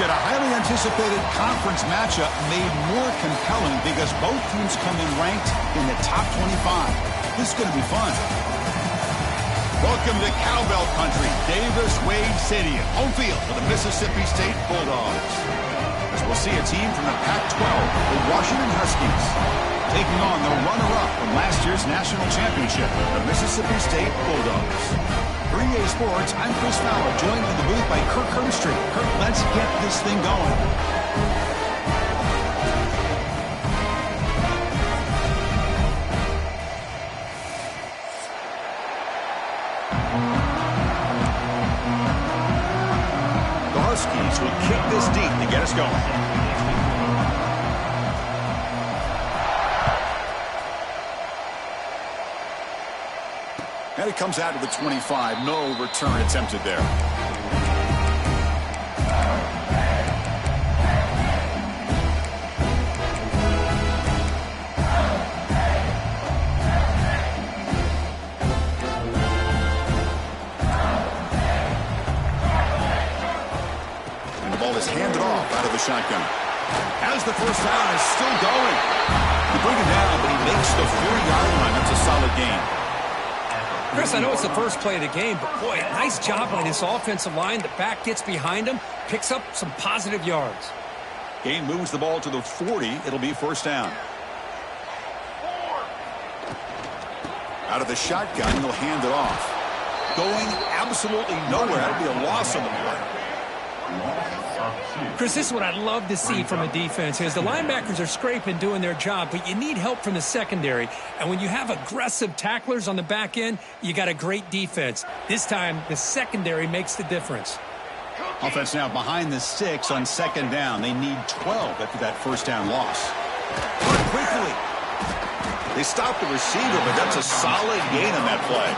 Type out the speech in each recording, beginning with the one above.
get a highly anticipated conference matchup made more compelling because both teams come in ranked in the top 25. This is going to be fun. Welcome to Cowbell Country, Davis Wade Stadium, home field for the Mississippi State Bulldogs. As we'll see a team from the Pac-12, the Washington Huskies, taking on the runner-up from last year's national championship, the Mississippi State Bulldogs. For EA Sports, I'm Chris Fowler, joined in the booth by Kirk Herbstreit. Kirk, let's get this thing going. The Huskies will kick this deep to get us going. And it comes out to the 25. No return attempted there. And the ball is handed off out of the shotgun. As the first down is still going. They bring it down, but he makes the 40-yard line. That's a solid gain. Chris, I know it's the first play of the game, but boy, nice job by this offensive line. The back gets behind him, picks up some positive yards. Gain moves the ball to the 40. It'll be first down. Out of the shotgun, he'll hand it off. Going absolutely nowhere. That'll be a loss on the play. Chris, this is what I'd love to see from a defense is the linebackers are scraping, doing their job, but you need help from the secondary. And when you have aggressive tacklers on the back end, you got a great defense. This time, the secondary makes the difference. Offense now behind the 6 on second down. They need 12 after that first down loss. Quickly. They stopped the receiver, but that's a solid gain on that play.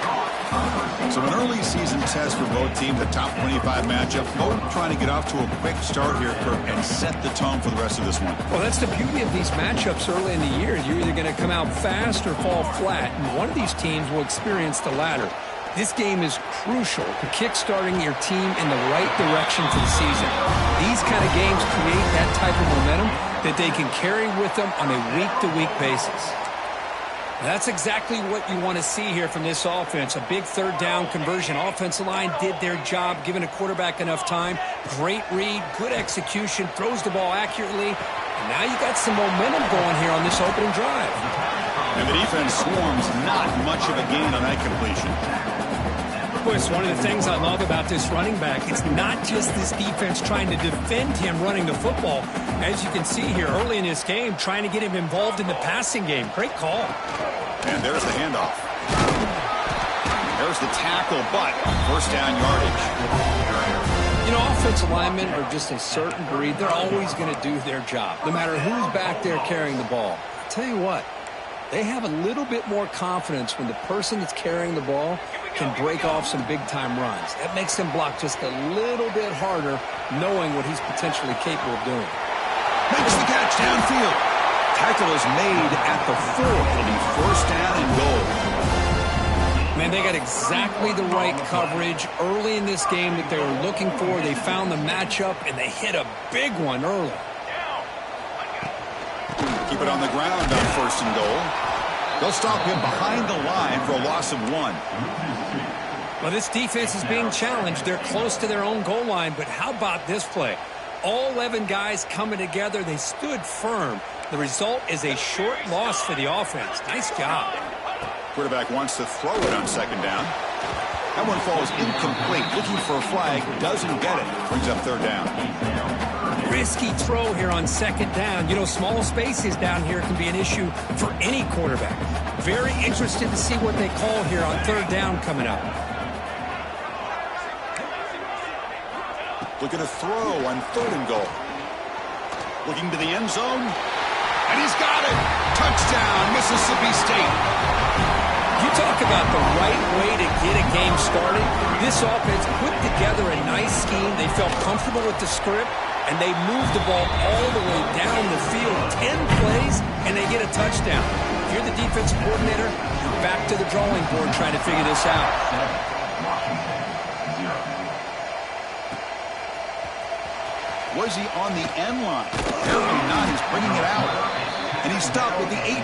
So an early season test for both teams, a top 25 matchup. Both trying to get off to a quick start here, Kirk, and set the tone for the rest of this one. Well, that's the beauty of these matchups early in the year. You're either going to come out fast or fall flat, and one of these teams will experience the latter. This game is crucial to kick-starting your team in the right direction for the season. These kind of games create that type of momentum that they can carry with them on a week-to-week basis. That's exactly what you want to see here from this offense. A big third down conversion. Offensive line did their job, giving a quarterback enough time. Great read, good execution, throws the ball accurately. And now you got some momentum going here on this opening drive. And the defense swarms, not much of a gain on that completion. Boy, it's one of the things I love about this running back. It's not just this defense trying to defend him running the football. As you can see here early in this game, trying to get him involved in the passing game. Great call. And there's the handoff. There's the tackle, but first down yardage. You know, offensive linemen are just a certain breed. They're always going to do their job, no matter who's back there carrying the ball. I'll tell you what, they have a little bit more confidence when the person that's carrying the ball can break off some big-time runs. That makes them block just a little bit harder, knowing what he's potentially capable of doing. Makes the catch downfield. Tackle is made at the 4. It'll be first down and goal. Man, they got exactly the right coverage early in this game that they were looking for. They found the matchup, and they hit a big one early. Keep it on the ground on first and goal. They'll stop him behind the line for a loss of 1. Well, this defense is being challenged. They're close to their own goal line, but how about this play? All 11 guys coming together. They stood firm. The result is a short loss for the offense. Nice job. Quarterback wants to throw it on second down. That one falls incomplete. Looking for a flag. Doesn't get it. Brings up third down. Risky throw here on second down. You know, small spaces down here can be an issue for any quarterback. Very interested to see what they call here on third down coming up. Looking to throw on third and goal. Looking to the end zone. And he's got it. Touchdown, Mississippi State. You talk about the right way to get a game started. This offense put together a nice scheme. They felt comfortable with the script, and they moved the ball all the way down the field. 10 plays, and they get a touchdown. If you're the defensive coordinator, you're back to the drawing board trying to figure this out. Was he on the end line? Apparently not. He's bringing it out. And he stopped with the 18.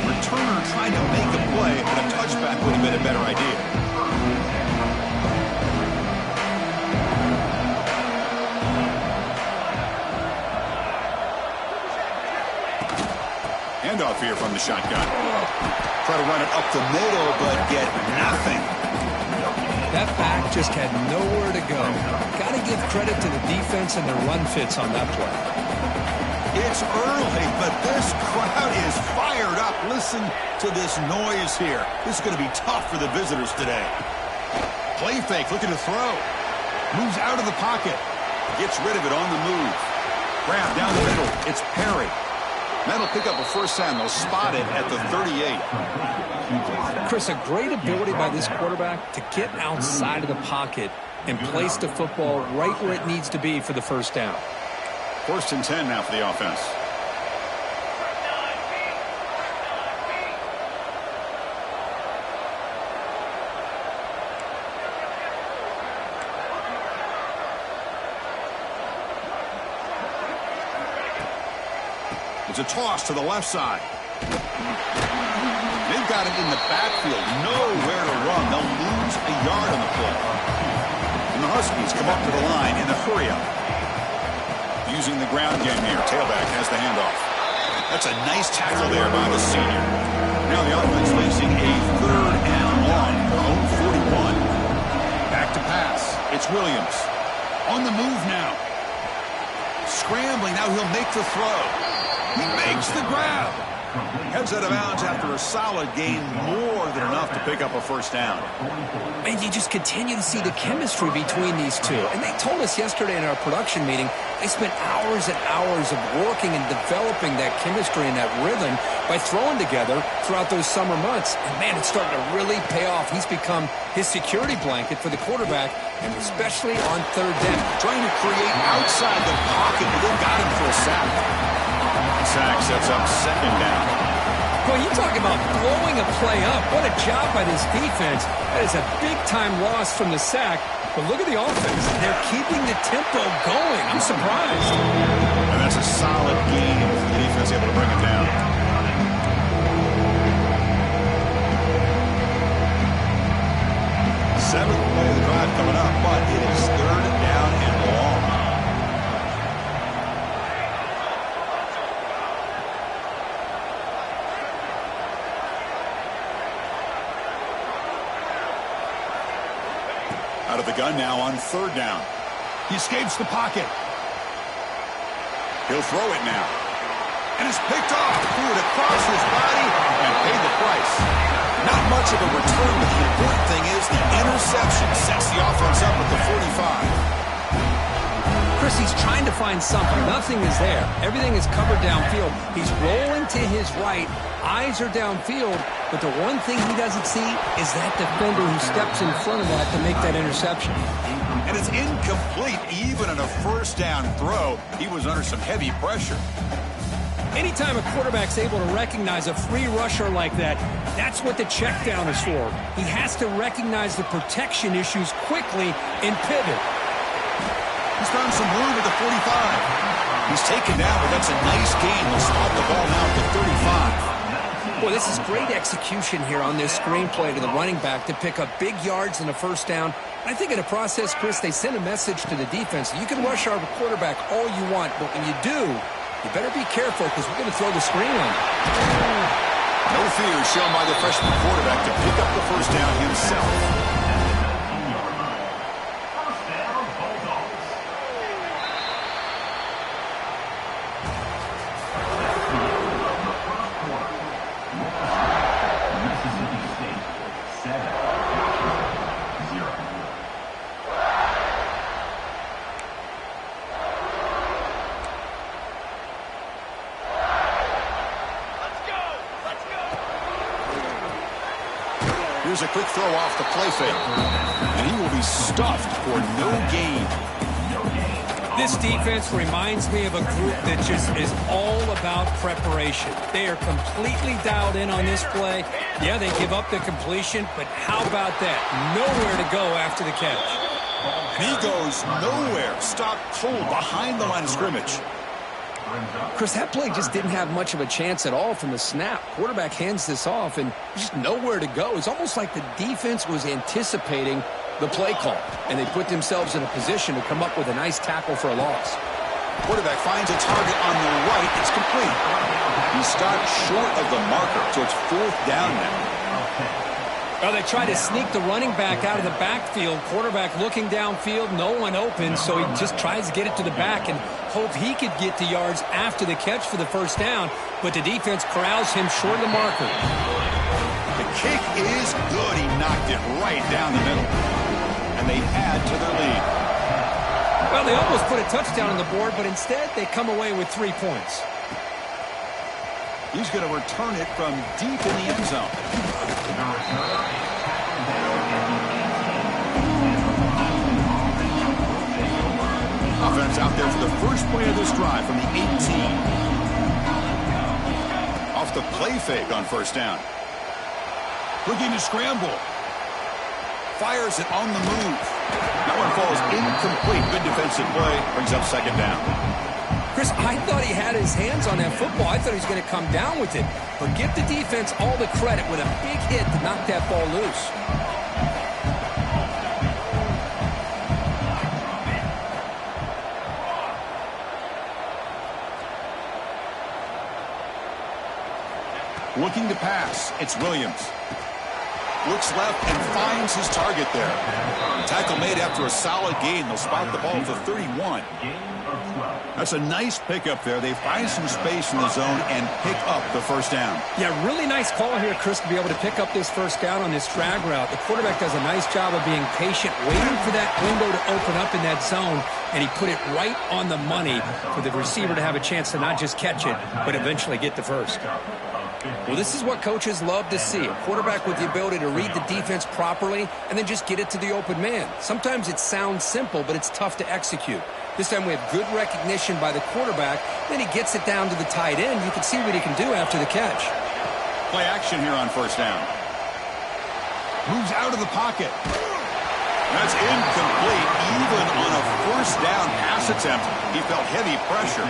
Returner trying to make a play, but a touchback would have been a better idea. Handoff here from the shotgun. Try to run it up the middle, but get nothing. That back just had nowhere to go. Got to give credit to the defense and their run fits on that play. It's early, but this crowd is fired up. Listen to this noise here. This is going to be tough for the visitors today. Play fake, looking to throw. Moves out of the pocket. Gets rid of it on the move. Grab down the middle. It's Perry. That'll pick up a first down. They'll spot it at the 38. Chris, a great ability by this quarterback to get outside of the pocket and place the football right where it needs to be for the first down. 1st and 10 now for the offense. It's a toss to the left side. They've got it in the backfield. Nowhere to run. They'll lose a yard on the play. And the Huskies come up to the line in the hurry-up. Using the ground game here. Tailback has the handoff. That's a nice tackle there by the senior. Now the offense facing a 3rd and long. Own 41. Back to pass. It's Williams. On the move now. Scrambling. Now he'll make the throw. He makes the grab. Heads out of bounds after a solid gain, more than enough to pick up a first down. And you just continue to see the chemistry between these two. And they told us yesterday in our production meeting, they spent hours and hours of working and developing that chemistry and that rhythm by throwing together throughout those summer months. And, man, it's starting to really pay off. He's become his security blanket for the quarterback, and especially on 3rd down. Trying to create outside the pocket, but they got him for a sack. Sack sets up 2nd down. Well, you talk about blowing a play up. What a job by this defense. That is a big-time loss from the sack. But look at the offense. They're keeping the tempo going. I'm surprised. And that's a solid game for the defense able to bring it down. Seventh play of the drive coming up, but it is 3rd down and long. Out of the gun now on 3rd down. He escapes the pocket. He'll throw it now. And it's picked off. Threw it across his body and paid the price. Not much of a return, but the important thing is the interception sets the offense up at the 45. Chris, he's trying to find something. Nothing is there. Everything is covered downfield. He's rolling to his right. Eyes are downfield. But the one thing he doesn't see is that defender who steps in front of that to make that interception. And it's incomplete. Even on a first down throw, he was under some heavy pressure. Anytime a quarterback's able to recognize a free rusher like that, that's what the check down is for. He has to recognize the protection issues quickly and pivot. He's found some room at the 45. He's taken down, but that's a nice gain. He'll spot the ball now at the 35. Boy, this is great execution here on this screenplay to the running back to pick up big yards in the first down. I think in the process, Chris, they send a message to the defense. You can rush our quarterback all you want, but when you do, you better be careful because we're going to throw the screen on you. No fear shown by the freshman quarterback to pick up the first down himself. Here's a quick throw off the play fake. And he will be stuffed for no gain. This defense reminds me of a group that just is all about preparation. They are completely dialed in on this play. Yeah, they give up the completion, but how about that? Nowhere to go after the catch. And he goes nowhere. Stopped cold behind the line of scrimmage. Chris, that play just didn't have much of a chance at all from the snap. Quarterback hands this off, and just nowhere to go. It's almost like the defense was anticipating the play call, and they put themselves in a position to come up with a nice tackle for a loss. Quarterback finds a target on the right. It's complete. He stopped short of the marker, so it's 4th down now. Well, they try to sneak the running back out of the backfield. Quarterback looking downfield, no one open, so he just tries to get it to the back and hope he could get the yards after the catch for the first down, but the defense corrals him short of the marker. The kick is good. He knocked it right down the middle. And they add to their lead. Well, they almost put a touchdown on the board, but instead they come away with 3 points. He's going to return it from deep in the end zone. Offense out there for the first play of this drive from the 18. Off the play fake on first down. Looking to scramble. Fires it on the move. That one falls incomplete. Good defensive play. Brings up second down. Chris, I thought he had his hands on that football. I thought he was going to come down with it. But give the defense all the credit with a big hit to knock that ball loose. Looking to pass. It's Williams. Looks left and finds his target there. Tackle made after a solid gain. They'll spot the ball at the 31. That's a nice pickup there. They find some space in the zone and pick up the first down. Yeah, really nice call here, Chris, to be able to pick up this first down on this drag route. The quarterback does a nice job of being patient, waiting for that window to open up in that zone, and he put it right on the money for the receiver to have a chance to not just catch it, but eventually get the first. Well, this is what coaches love to see. A quarterback with the ability to read the defense properly and then just get it to the open man. Sometimes it sounds simple, but it's tough to execute. This time we have good recognition by the quarterback. Then he gets it down to the tight end. You can see what he can do after the catch. Play action here on first down. Moves out of the pocket. That's incomplete. Even on a first down pass attempt, he felt heavy pressure.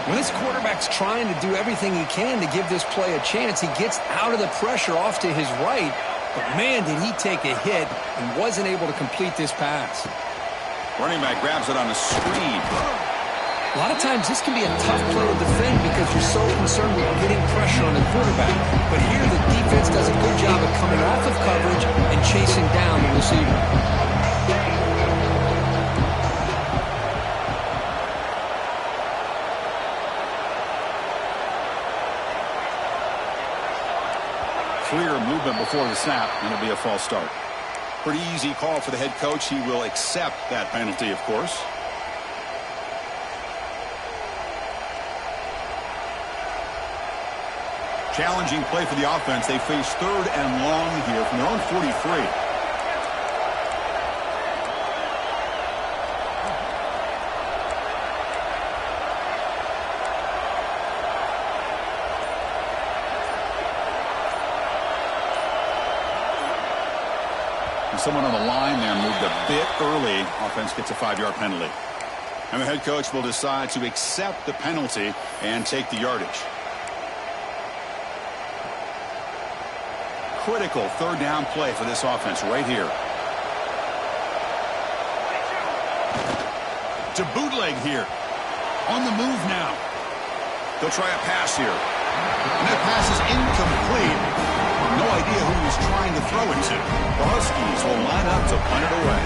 When this quarterback's trying to do everything he can to give this play a chance, he gets out of the pressure off to his right. But, man, did he take a hit and wasn't able to complete this pass. Running back grabs it on a screen. A lot of times this can be a tough play to defend because you're so concerned with getting pressure on the quarterback. But here the defense does a good job of coming off of coverage and chasing down the receiver. Clear movement before the snap, and it'll be a false start. Pretty easy call for the head coach. He will accept that penalty, of course. Challenging play for the offense. They face 3rd and long here from their own 43. Someone on the line there moved a bit early. Offense gets a 5-yard penalty. And the head coach will decide to accept the penalty and take the yardage. Critical 3rd down play for this offense right here. To bootleg here. On the move now. They'll try a pass here. And that pass is incomplete. No idea who he was trying to throw it to. The Huskies will line up to punt it away.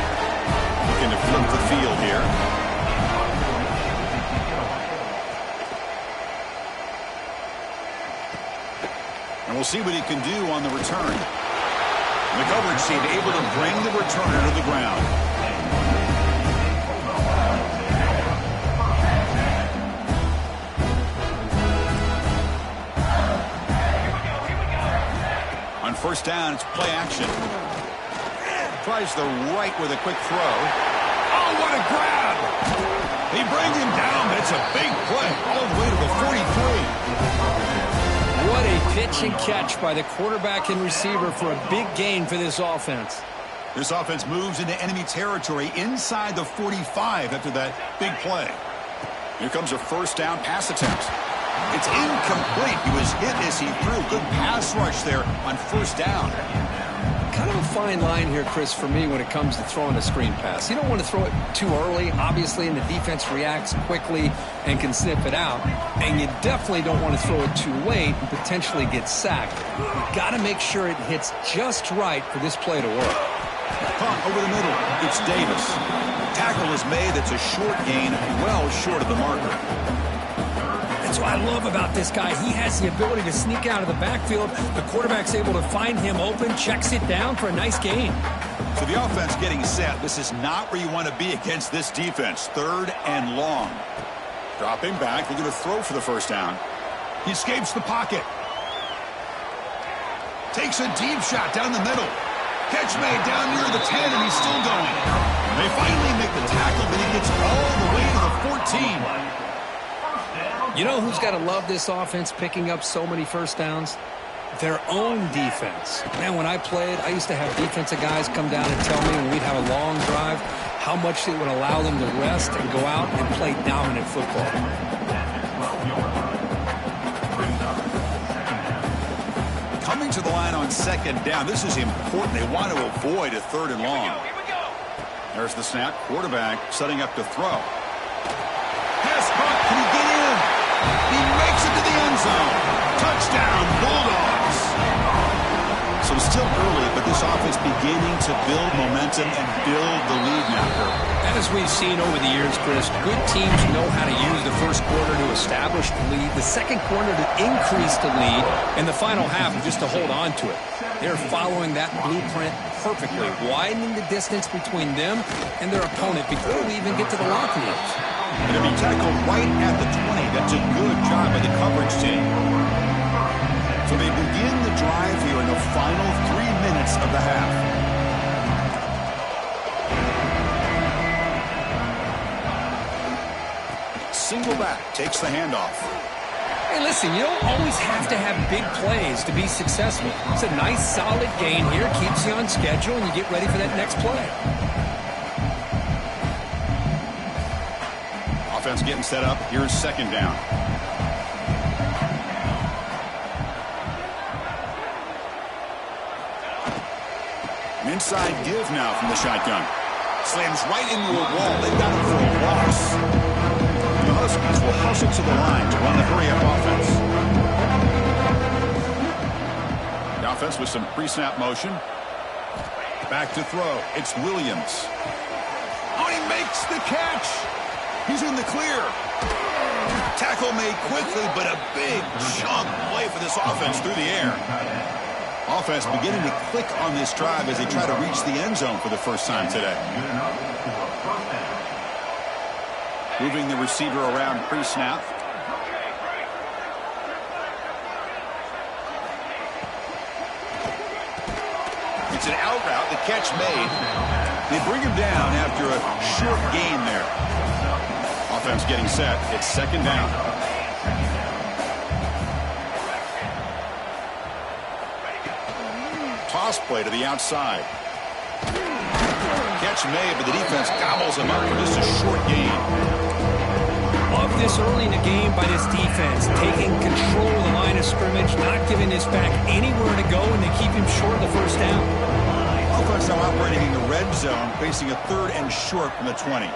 Looking to flip the field here. And we'll see what he can do on the return. The coverage team able to bring the returner to the ground. First down, it's play action. Tries the right with a quick throw. Oh, what a grab! They bring him down, but it's a big play all the way to the 43. What a pitch and catch by the quarterback and receiver for a big gain for this offense. This offense moves into enemy territory inside the 45 after that big play. Here comes a first down pass attempt. It's incomplete. He was hit as he threw. Good pass rush there on first down. Kind of a fine line here, Chris, for me when it comes to throwing a screen pass. You don't want to throw it too early, obviously, and the defense reacts quickly and can sniff it out. And you definitely don't want to throw it too late and potentially get sacked. You've got to make sure it hits just right for this play to work. Punt over the middle. It's Davis. Tackle is made. That's a short gain, well short of the marker. That's what I love about this guy. He has the ability to sneak out of the backfield. The quarterback's able to find him open, checks it down for a nice gain. So the offense getting set. This is not where you want to be against this defense. 3rd and long. Dropping back. They're going to throw for the first down. He escapes the pocket. Takes a deep shot down the middle. Catch made down near the 10, and he's still going. They finally make the tackle, but he gets all the way to the 14. You know who's got to love this offense picking up so many first downs? Their own defense. Man, when I played, I used to have defensive guys come down and tell me when we'd have a long drive how much it would allow them to rest and go out and play dominant football. Coming to the line on 2nd down. This is important. They want to avoid a 3rd and long. There's the snap. Quarterback setting up to throw. Pass caught. Can he get in? He makes it to the end zone. Touchdown, Bulldogs. So still early, but this offense beginning to build momentum and build the lead now. And as we've seen over the years, Chris, good teams know how to use the first quarter to establish the lead, the second quarter to increase the lead, and the final half just to hold on to it. They're following that blueprint perfectly, widening the distance between them and their opponent before we even get to the locker rooms. Going to be tackled right at the 20. That's a good job by the coverage team. So they begin the drive here in the final 3 minutes of the half. Single back takes the handoff. Hey, listen, you don't always have to have big plays to be successful. It's a nice, solid gain here. Keeps you on schedule, and you get ready for that next play. Offense getting set up. Here's 2nd down. An inside give now from the shotgun. Slams right into a wall. They've got him for a loss. The Huskies will hustle to the line to run the hurry-up offense. The offense with some pre-snap motion. Back to throw. It's Williams. Oh, he makes the catch. He's in the clear. Tackle made quickly, but a big chunk play for this offense through the air. Offense beginning to click on this drive as they try to reach the end zone for the first time today. Moving the receiver around pre-snap. It's an out route. The catch made. They bring him down after a short gain there. Offense getting set. It's 2nd down. Toss play to the outside. Catch made, but the defense gobbles him up for just a short gain. Love this early in the game by this defense, taking control of the line of scrimmage, not giving this back anywhere to go, and they keep him short of the first down. Offense now operating in the red zone, facing a 3rd and short from the 20.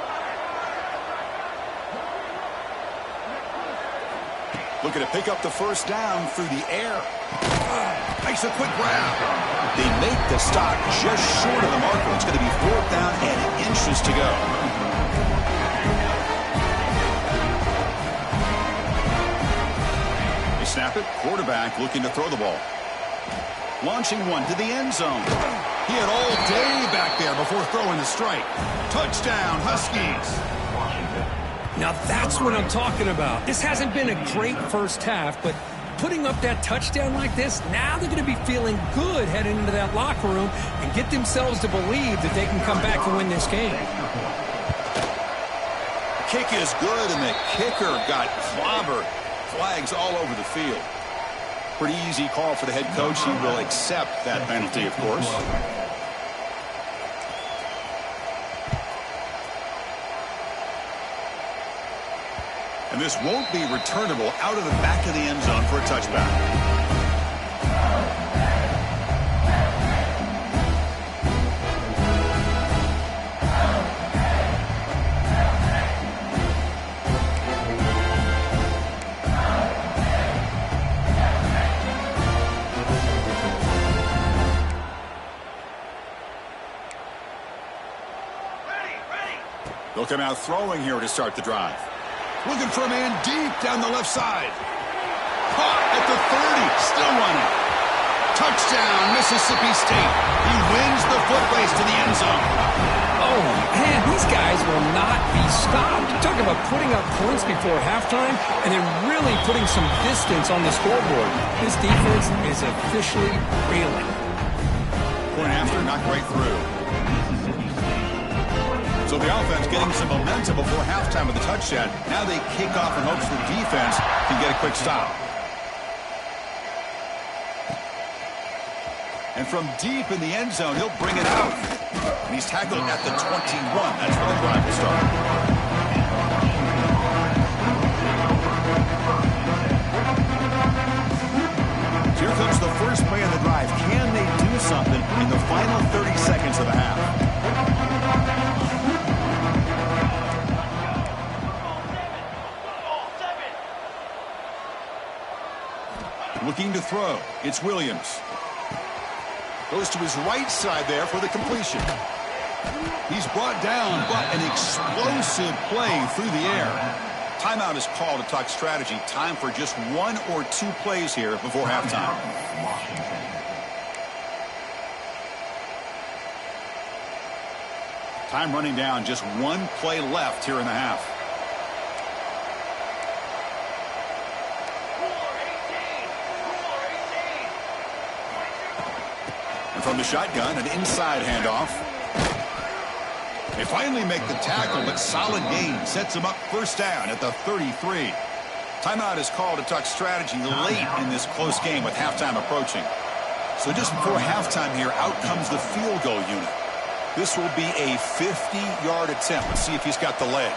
Looking to pick up the first down through the air. Makes a quick grab. They make the stop just short of the marker. It's going to be 4th down and inches to go. They snap it. Quarterback looking to throw the ball. Launching one to the end zone. He had all day back there before throwing the strike. Touchdown, Huskies. Now that's what I'm talking about. This hasn't been a great first half, but putting up that touchdown like this, now they're going to be feeling good heading into that locker room and get themselves to believe that they can come back and win this game. Kick is good, and the kicker got clobbered. Flags all over the field. Pretty easy call for the head coach. He will accept that penalty, of course. And this won't be returnable out of the back of the end zone for a touchback. They'll come out throwing here to start the drive. Looking for a man deep down the left side. Caught at the 30. Still running. Touchdown, Mississippi State. He wins the foot race to the end zone. Oh, man, these guys will not be stopped. Talk about putting up points before halftime and then really putting some distance on the scoreboard. This defense is officially reeling. Point after, not quite through. So the offense getting some momentum before halftime with the touchdown. Now they kick off in hopes the defense can get a quick stop. And from deep in the end zone, he'll bring it out. And he's tackled at the 21. That's where the drive will start. So here comes the first play of the drive. Can they do something in the final 30 seconds of the half? Looking to throw. It's Williams. Goes to his right side there for the completion. He's brought down, but an explosive play through the air. Timeout is called to talk strategy. Time for just one or two plays here before halftime. Time running down. Just one play left here in the half. And from the shotgun, an inside handoff. They finally make the tackle, but solid gain sets them up first down at the 33. Timeout is called to talk strategy late in this close game with halftime approaching. So just before halftime here, out comes the field goal unit. This will be a 50-yard attempt. Let's see if he's got the leg.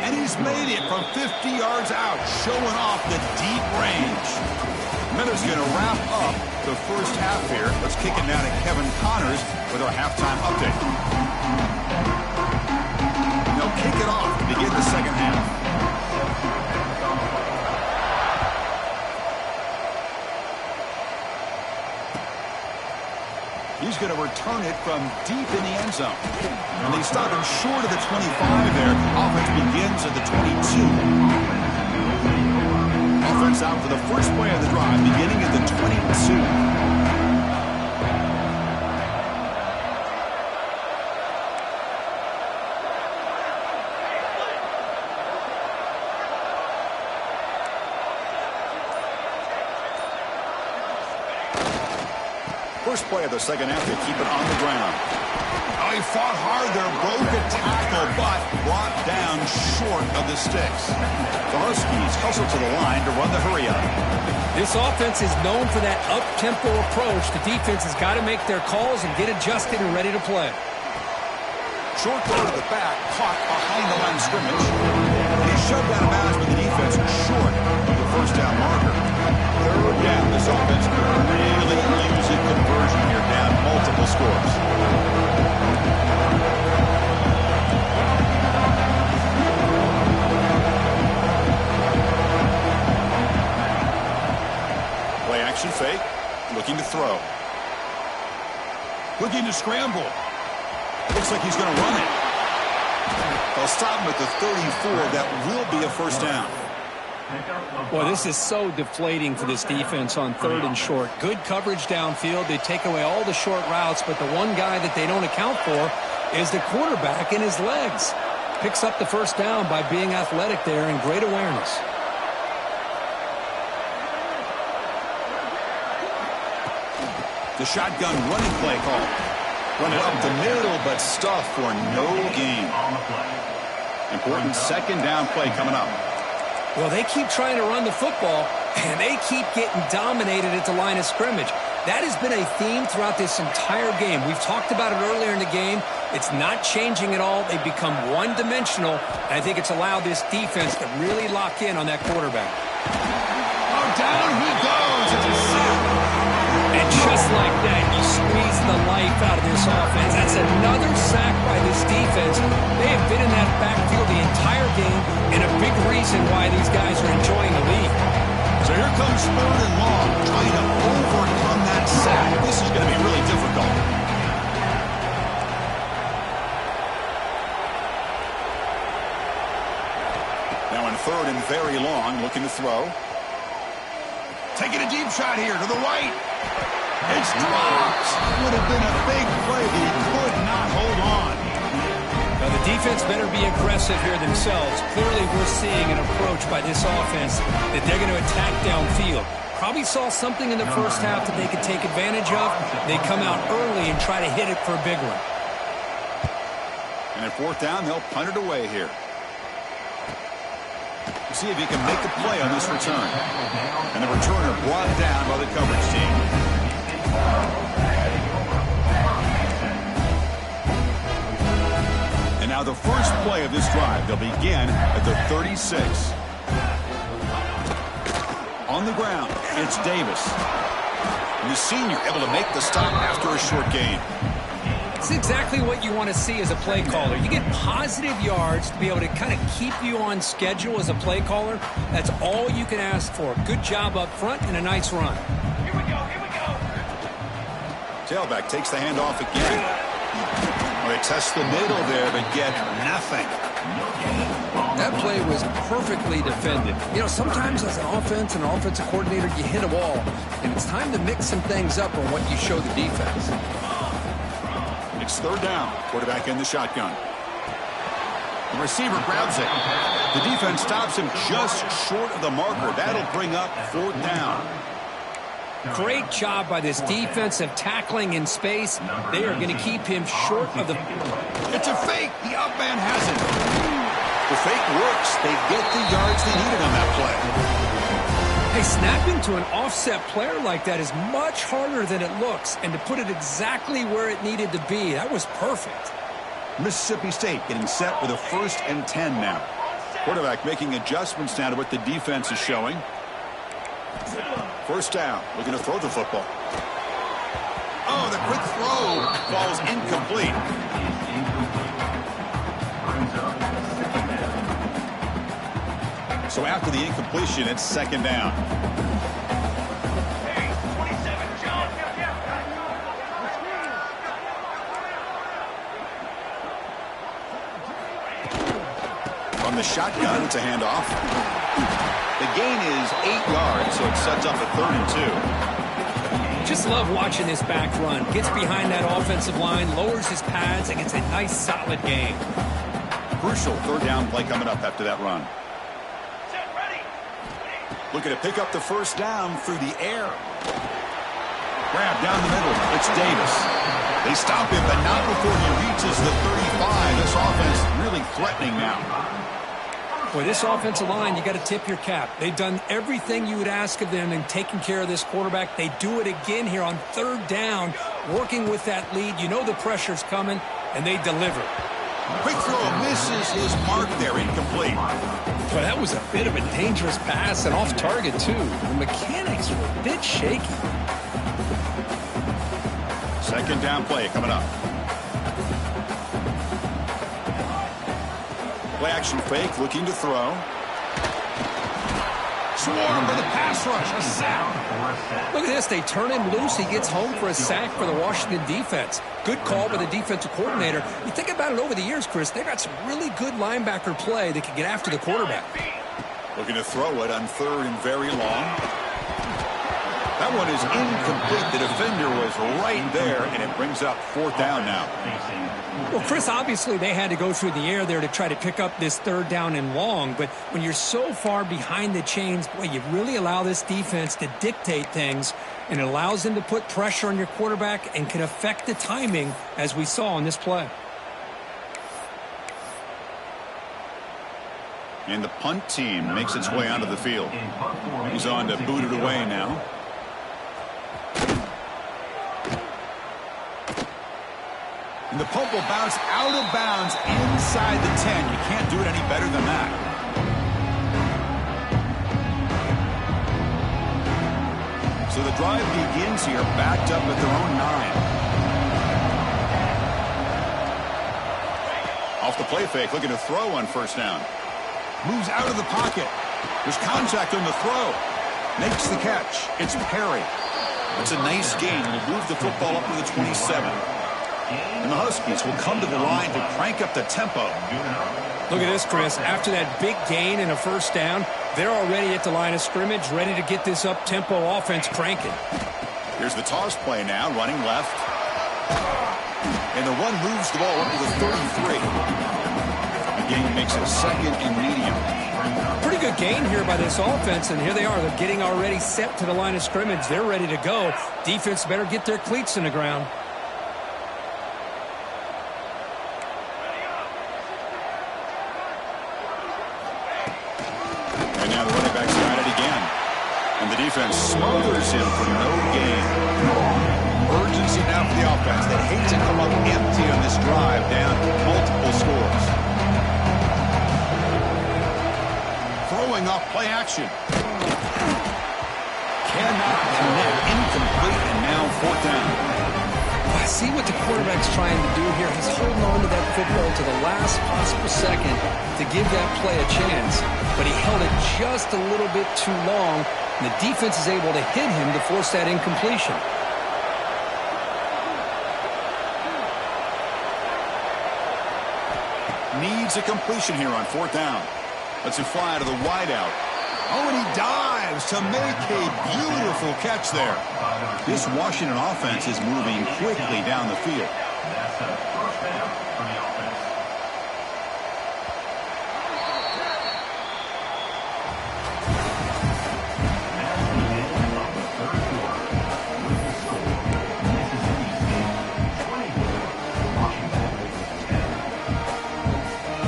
And he's made it from 50 yards out, showing off the deep range. Miller's going to wrap up the first half here. Let's kick it down to Kevin Connors with our halftime update. They'll kick it off to begin the second half. He's going to return it from deep in the end zone. And they stop him short of the 25 there. Offense begins at the 22. Offense out for the first play of the drive, beginning at the 22. First play of the second half, they keep it on the ground. Oh, he fought hard there, broke a tackle, but brought down short of the sticks. The Huskies hustle to the line to run the hurry-up. This offense is known for that up-tempo approach. The defense has got to make their calls and get adjusted and ready to play. Short throw to the back, caught behind the line of scrimmage. And he shoved out of bounds with the defense short of the first down marker. Third down, this offense could really use a conversion here, down multiple scores. Play action fake, looking to throw. Looking to scramble. Looks like he's going to run it. They'll stop him at the 34. That will be a first down. Well, this is so deflating for this defense on third and short. Good coverage downfield. They take away all the short routes, but the one guy that they don't account for is the quarterback and his legs. Picks up the first down by being athletic there and great awareness. The shotgun running play call. Run it up the middle, but stuffed for no gain. Important second down play coming up. Well, they keep trying to run the football, and they keep getting dominated at the line of scrimmage. That has been a theme throughout this entire game. We've talked about it earlier in the game. It's not changing at all. They've become one-dimensional. I think it's allowed this defense to really lock in on that quarterback. Oh, down he goes. It's a sack. And just like that, you squeeze the life out of this offense. That's another sack by this defense. They have been in that backfield the entire game, and a big reason why these guys are enjoying the lead. So here comes 3rd and long, trying to overcome that sack. This is going to be really difficult. Now in 3rd and very long, looking to throw. Taking a deep shot here to the right. It's dropped. Would have been a big play, but he could not hold on. Now the defense better be aggressive here themselves. Clearly we're seeing an approach by this offense that they're going to attack downfield. Probably saw something in the first half that they could take advantage of. They come out early and try to hit it for a big one. And at 4th down, they'll punt it away here. See if he can make a play on this return. And the returner brought down by the coverage team. And now the first play of this drive. They'll begin at the 36. On the ground, it's Davis. And the senior able to make the stop after a short gain. It's exactly what you want to see as a play caller. You get positive yards to be able to kind of keep you on schedule as a play caller. That's all you can ask for. Good job up front and a nice run. Here we go, here we go. Tailback takes the handoff again. Well, they test the middle there, but get nothing. That play was perfectly defended. You know, sometimes as an offense and offensive coordinator, you hit a wall, and it's time to mix some things up on what you show the defense. It's 3rd down. Quarterback in the shotgun. The receiver grabs it. The defense stops him just short of the marker. That'll bring up 4th down. Great job by this defensive tackling in space. They are going to keep him short of the... It's a fake. The up man has it. The fake works. They get the yards they needed on that play. Hey, snapping to an offset player like that is much harder than it looks, and to put it exactly where it needed to be, that was perfect. Mississippi State getting set with a 1st and 10 now. Quarterback making adjustments now to what the defense is showing. 1st down, looking to throw the football. Oh, the quick throw falls incomplete. So after the incompletion, it's 2nd down. Hey, 27, John. From the shotgun, it's a handoff. The gain is 8 yards, so it sets up a 3rd and 2. Just love watching this back run. Gets behind that offensive line, lowers his pads, and gets a nice, solid gain. Crucial 3rd down play coming up after that run. Looking to pick up the 1st down through the air. Grab down the middle. It's Davis. They stop him, but not before he reaches the 35. This offense really threatening now. Boy, this offensive line, you got to tip your cap. They've done everything you would ask of them in taking care of this quarterback. They do it again here on 3rd down, working with that lead. You know the pressure's coming, and they deliver. Quick throw misses his mark there, incomplete. But that was a bit of a dangerous pass and off target, too. The mechanics were a bit shaky. 2nd down play coming up. Play action fake, looking to throw. Swarm for the pass rush, a sack. Look at this, they turn him loose. He gets home for a sack for the Washington defense. Good call by the defensive coordinator. You think about it over the years, Chris, they got some really good linebacker play that can get after the quarterback. Looking to throw it on 3rd and very long. That one is incomplete. The defender was right there, and it brings up 4th down now. Well, Chris, obviously they had to go through the air there to try to pick up this 3rd down and long, but when you're so far behind the chains, boy, you really allow this defense to dictate things, and it allows them to put pressure on your quarterback and can affect the timing, as we saw on this play. And the punt team makes its way onto the field. He's on to boot it away now. And the punt will bounce out of bounds inside the 10. You can't do it any better than that. So the drive begins here, backed up at their own 9. Off the play fake, looking to throw on first down. Moves out of the pocket. There's contact on the throw. Makes the catch. It's Perry. It's a nice gain. Will move the football up to the 27. And the Huskies will come to the line to crank up the tempo. Look at this, Chris. After that big gain and a first down, they're already at the line of scrimmage, ready to get this up-tempo offense cranking. Here's the toss play now, running left. And the one moves the ball up to the 33. The gain makes it second and medium. Pretty good gain here by this offense, and here they are. They're getting already set to the line of scrimmage. They're ready to go. Defense better get their cleats in the ground. And now the running back's got it again. And the defense smothers him for no gain. Urgency now for the offense. They hate to come up empty on this drive, down multiple scores. Throwing off play action. Cannot connect. Incomplete, and now fourth down. I see what the quarterback's trying to do here. He's holding on to that football to the last possible second to give that play a chance. But he held it just a little bit too long, and the defense is able to hit him to force that incompletion. Needs a completion here on fourth down. Lets it fly to the wideout. Oh, and he dives to make a beautiful catch there. This Washington offense is moving quickly down the field. That's a first down for the offense.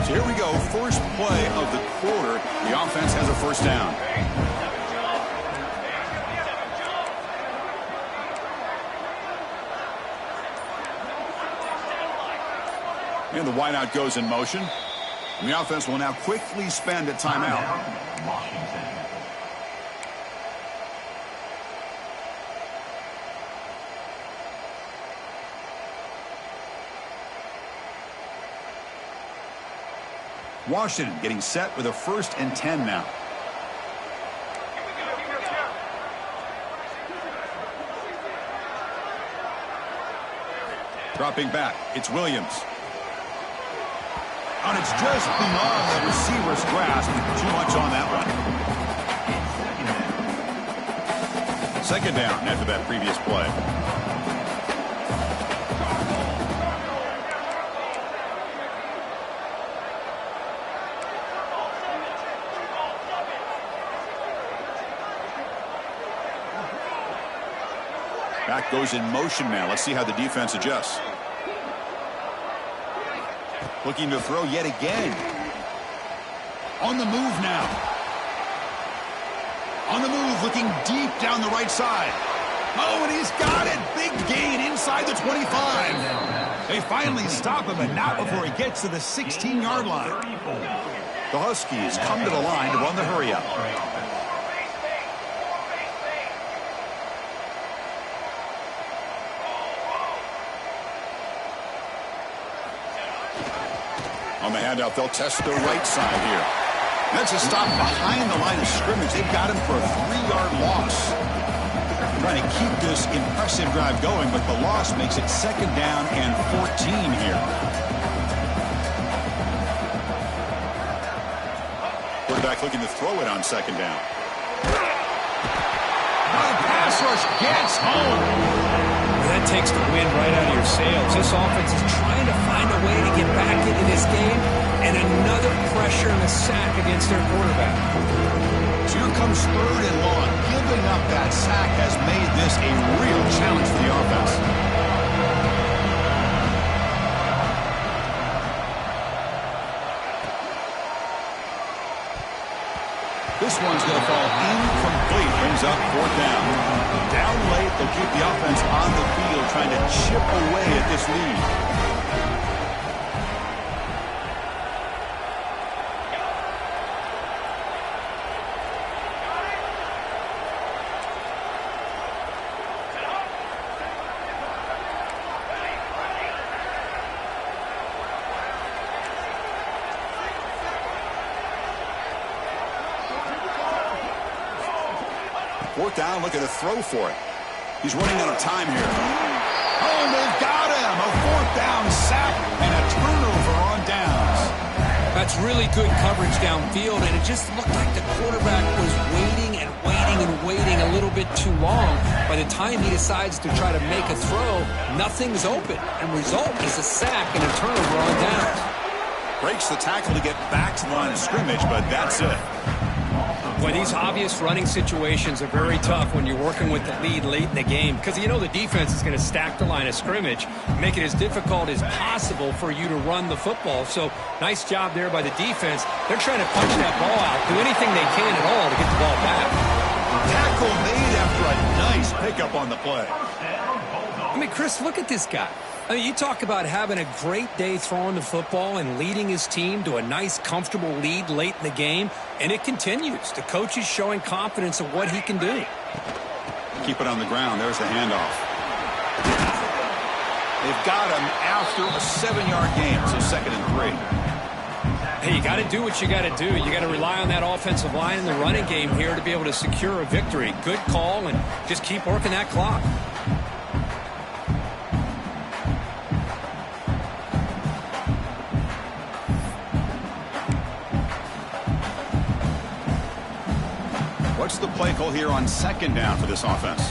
So here we go, first play of the quarter. The offense has a first down. And the wideout goes in motion. And the offense will now quickly spend a timeout. Washington getting set with a 1st and 10 now. Dropping back, it's Williams. And it's just beyond the receiver's grasp. Too much on that one. Second down after that previous play. Back goes in motion now. Let's see how the defense adjusts. Looking to throw yet again. On the move now. On the move, looking deep down the right side. Oh, and he's got it. Big gain inside the 25. They finally stop him, but not before he gets to the 16-yard line. The Huskies come to the line to run the hurry-up. On the handout, they'll test the right side here. That's a stop behind the line of scrimmage. They've got him for a 3-yard loss. Trying to keep this impressive drive going, but the loss makes it 2nd down and 14 here. Quarterback looking to throw it on 2nd down. Now the pass rush gets home. That takes the wind right out of your sails. This offense is trying to find a way to get back into this game, and another pressure and a sack against their quarterback. So here comes 3rd and long. Giving up that sack has made this a real challenge for the offense. This one's going to fall incomplete. Brings up 4th down. Down late, they'll keep the offense on the field trying to chip away at this lead. Fourth down, looking to throw for it. He's running out of time here. Oh, they've got him. A fourth down sack and a turnover on downs. That's really good coverage downfield, and it just looked like the quarterback was waiting and waiting and waiting a little bit too long. By the time he decides to try to make a throw, nothing's open, and result is a sack and a turnover on downs. Breaks the tackle to get back to the line of scrimmage, but that's it. Boy, these obvious running situations are very tough when you're working with the lead late in the game because you know the defense is going to stack the line of scrimmage, make it as difficult as possible for you to run the football. So nice job there by the defense. They're trying to punch that ball out, do anything they can at all to get the ball back. Tackle made after a nice pickup on the play. I mean, Chris, look at this guy. I mean, you talk about having a great day throwing the football and leading his team to a nice, comfortable lead late in the game, and it continues. The coach is showing confidence of what he can do. Keep it on the ground. There's the handoff. They've got him after a 7-yard gain, so 2nd and 3. Hey, you got to do what you got to do. You got to rely on that offensive line in the running game here to be able to secure a victory. Good call, and just keep working that clock. What's the play call here on 2nd down for this offense?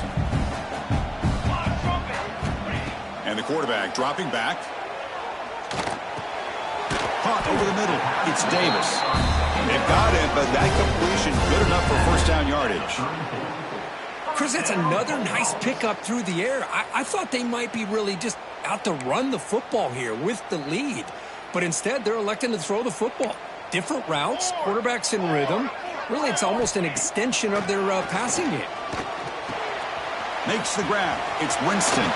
And the quarterback dropping back. Caught over the middle. It's Davis. They've got it, but that completion good enough for first down yardage. Chris, that's another nice pickup through the air. I thought they might be really just out to run the football here with the lead. But instead, they're electing to throw the football. Different routes, quarterbacks in rhythm. Really, it's almost an extension of their passing game. Makes the grab. It's Winston.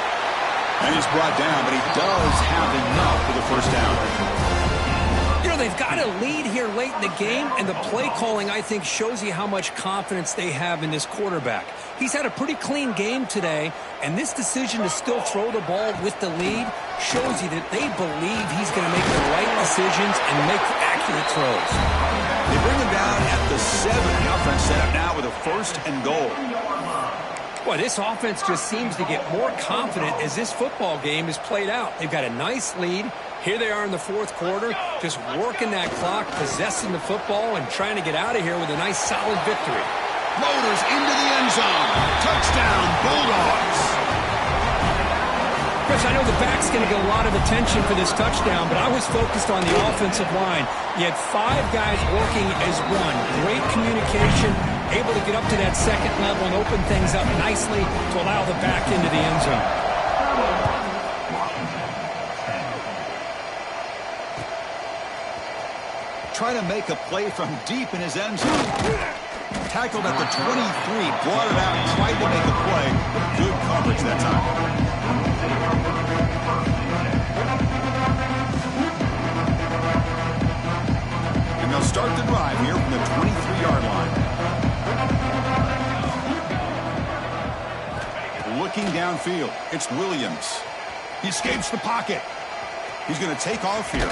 And he's brought down, but he does have enough for the first down. You know, they've got a lead here late in the game, and the play calling, I think, shows you how much confidence they have in this quarterback. He's had a pretty clean game today, and this decision to still throw the ball with the lead shows you that they believe he's going to make the right decisions and make accurate throws. They bring him down at the 7. The offense set up now with a 1st and goal. Boy, this offense just seems to get more confident as this football game is played out. They've got a nice lead. Here they are in the 4th quarter, just working that clock, possessing the football, and trying to get out of here with a nice, solid victory. Floaters into the end zone. Touchdown, Bulldogs. Chris, I know the back's going to get a lot of attention for this touchdown, but I was focused on the offensive line. You had 5 guys working as one. Great communication, able to get up to that 2nd level and open things up nicely to allow the back into the end zone. Trying to make a play from deep in his end zone. Tackled at the 23, brought it out, tried to make a play. Good coverage that time. And they'll start the drive here from the 23-yard line. Looking downfield, it's Williams. He escapes the pocket. He's going to take off here.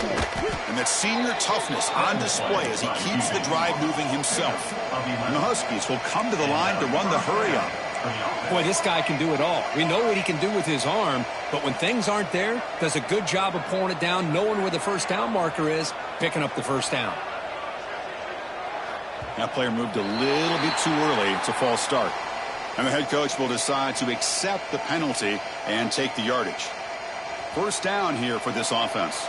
And that senior toughness on display as he keeps the drive moving himself. And the Huskies will come to the line to run the hurry-up. Boy, this guy can do it all. We know what he can do with his arm, but when things aren't there, does a good job of pulling it down, knowing where the first down marker is, picking up the first down. That player moved a little bit too early. It's a false start. And the head coach will decide to accept the penalty and take the yardage. First down here for this offense.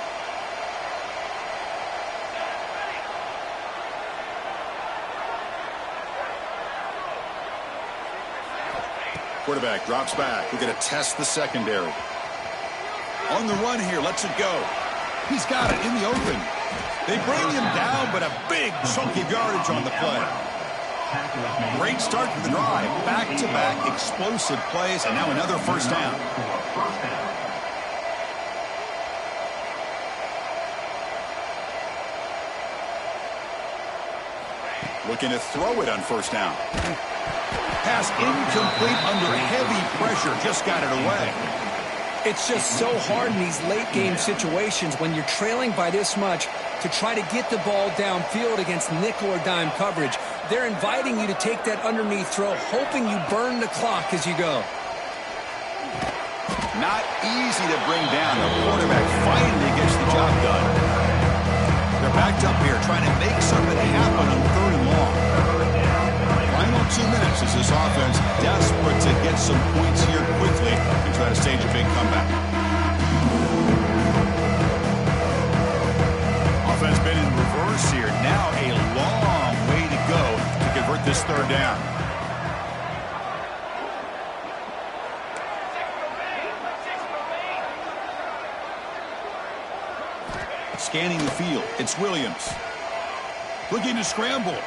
Quarterback drops back. We're going to test the secondary. On the run here, lets it go. He's got it in the open. They bring him down, but a big chunk of yardage on the play. Great start to the drive. Back-to-back explosive plays, and now another first down. Looking to throw it on first down. Pass incomplete under heavy pressure. Just got it away. It's just so hard in these late-game situations when you're trailing by this much to try to get the ball downfield against nickel or dime coverage. They're inviting you to take that underneath throw, hoping you burn the clock as you go. Not easy to bring down. The quarterback finally gets the job done. They're backed up here trying to make something happen on 3rd and long. Final 2 minutes as this offense desperate to get some points here quickly and try to stage a big comeback. Offense been in reverse here. Now a long way to go to convert this 3rd down. Scanning the field, it's Williams. Looking to scramble.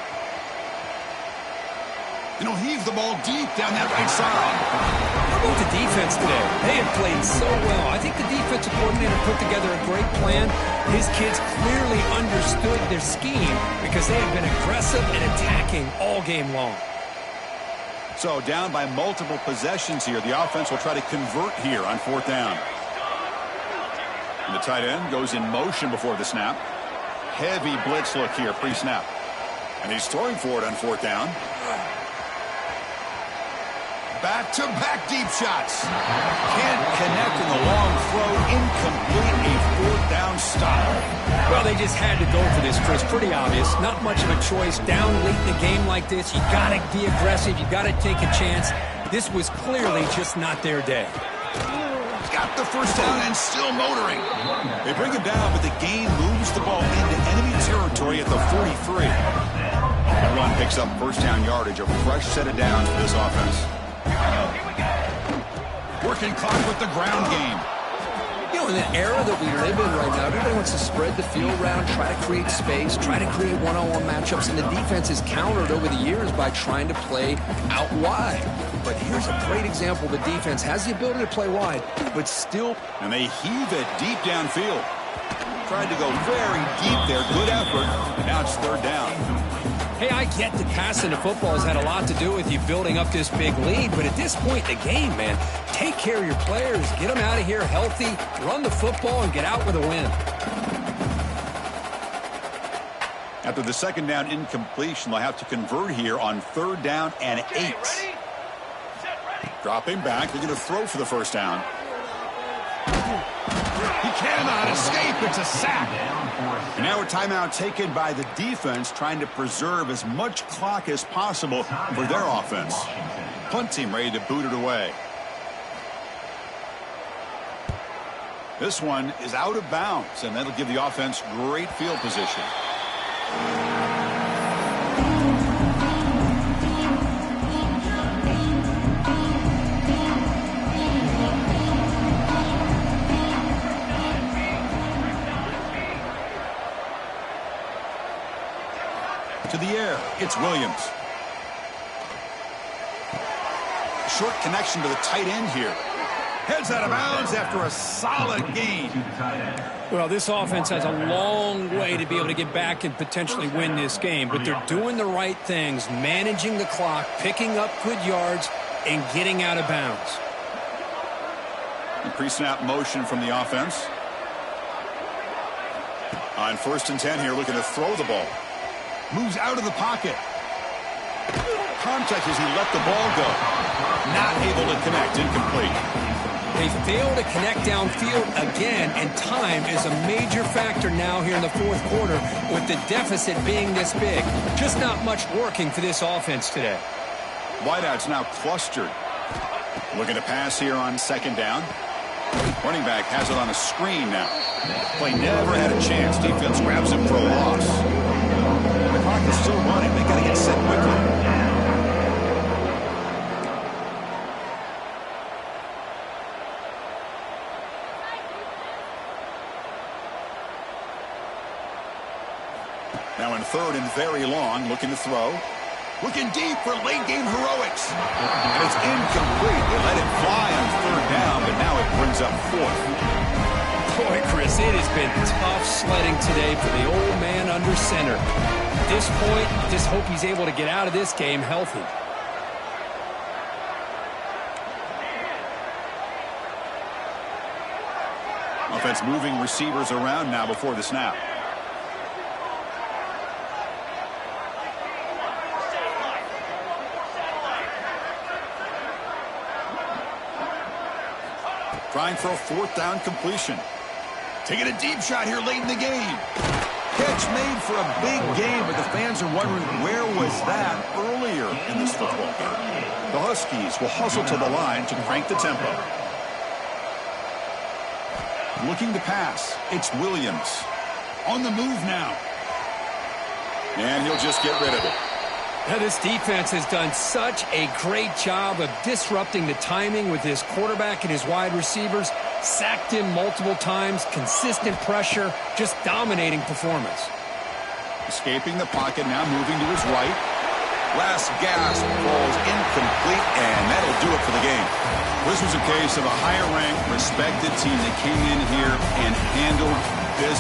And he'll heave the ball deep down that right side. How about the defense today? They have played so well. I think the defensive coordinator put together a great plan. His kids clearly understood their scheme because they have been aggressive and attacking all game long. So down by multiple possessions here. The offense will try to convert here on 4th down. And the tight end goes in motion before the snap. Heavy blitz look here pre-snap. And he's throwing for it on 4th down. Back-to-back deep shots. Can't connect in the long throw. Incomplete, a 4th down stop. Well, they just had to go for this, Chris. Pretty obvious. Not much of a choice. Down late in the game like this, you got to be aggressive. You got to take a chance. This was clearly just not their day. Got the 1st down and still motoring. They bring him down, but the gain moves the ball into enemy territory at the 43. That run picks up 1st down yardage, a fresh set of downs for this offense. Working clock with the ground game. You know, in the era that we live in right now, everybody wants to spread the field around, try to create space, try to create one-on-one matchups, and the defense is countered over the years by trying to play out wide. But here's a great example. The defense has the ability to play wide, but still. And they heave it deep downfield. Tried to go very deep there. Good effort. Now it's 3rd down. Hey, I get that passing the football has had a lot to do with you building up this big lead, but at this point in the game, man, take care of your players, get them out of here healthy, run the football, and get out with a win. After the 2nd down incompletion, they'll have to convert here on 3rd down and 8. Dropping back, they're going to throw for the 1st down. He cannot escape. It's a sack. And now a timeout taken by the defense, trying to preserve as much clock as possible for their offense. Punt team ready to boot it away. This one is out of bounds, and that'll give the offense great field position. To the air, it's Williams. Short connection to the tight end here. Heads out of bounds after a solid gain. Well, this offense has a long way to be able to get back and potentially win this game, but they're doing the right things, managing the clock, picking up good yards, and getting out of bounds. Pre-snap motion from the offense. On 1st and 10 here, looking to throw the ball. Moves out of the pocket. Contact as he let the ball go. Not able to connect. Incomplete. They fail to connect downfield again, and time is a major factor now here in the 4th quarter with the deficit being this big. Just not much working for this offense today. Wideouts now clustered. Looking to pass here on 2nd down. Running back has it on a screen now. Play never had a chance. Defense grabs him for a loss. The clock is still running. They got to get set quickly. Now in 3rd and very long, looking to throw. Looking deep for late-game heroics. And it's incomplete. They let it fly on 3rd down, but now it brings up 4th. Boy, Chris, it has been tough sledding today for the old man under center. At this point, just hope he's able to get out of this game healthy. Offense moving receivers around now before the snap. Trying for a 4th down completion. Taking a deep shot here late in the game. Catch made for a big game, but the fans are wondering where was that earlier in this football game. The Huskies will hustle to the line to crank the tempo. Looking to pass. It's Williams. On the move now. And he'll just get rid of it. Now, this defense has done such a great job of disrupting the timing with his quarterback and his wide receivers. Sacked him multiple times, consistent pressure, just dominating performance. Escaping the pocket, now moving to his right. Last gasp falls incomplete, and that'll do it for the game. This was a case of a higher-ranked, respected team that came in here and handled business.